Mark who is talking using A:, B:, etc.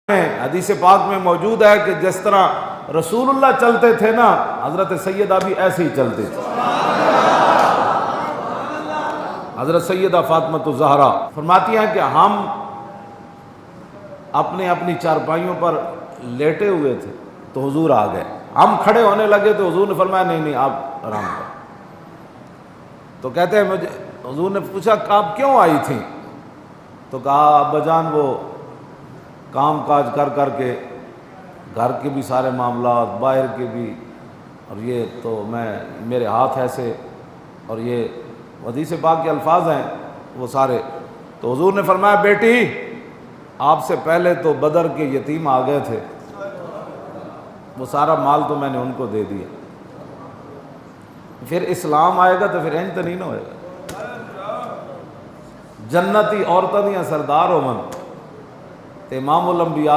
A: حدیث پاک میں موجود ہے کہ جس طرح رسول اللہ چلتے تھے نا، حضرت سیدہ بھی ایسے ہی چلتے تھے۔ حضرت سیدہ فاطمہ الزہرا فرماتی ہیں کہ ہم اپنی چارپائیوں پر لیٹے ہوئے تھے تو حضور آ گئے، ہم کھڑے ہونے لگے تو حضور نے فرمایا نہیں آپ آرام کریں۔ تو کہتے ہیں مجھے حضور نے پوچھا کہ آپ کیوں آئی تھیں؟ تو کہا ابا جان وہ کام کاج کر کر کے گھر کے بھی سارے معاملات، باہر کے بھی، اور یہ تو میرے ہاتھ ایسے، اور یہ حدیث پاک کے الفاظ ہیں وہ سارے۔ تو حضور نے فرمایا بیٹی آپ سے پہلے تو بدر کے یتیم آ گئے تھے، وہ سارا مال تو میں نے ان کو دے دیا، پھر اسلام آئے گا تو پھر انج تو نہیں نہ ہوئے گا۔ جنتی عورتاں دیاں سردار ہوون تے امام الانبیاء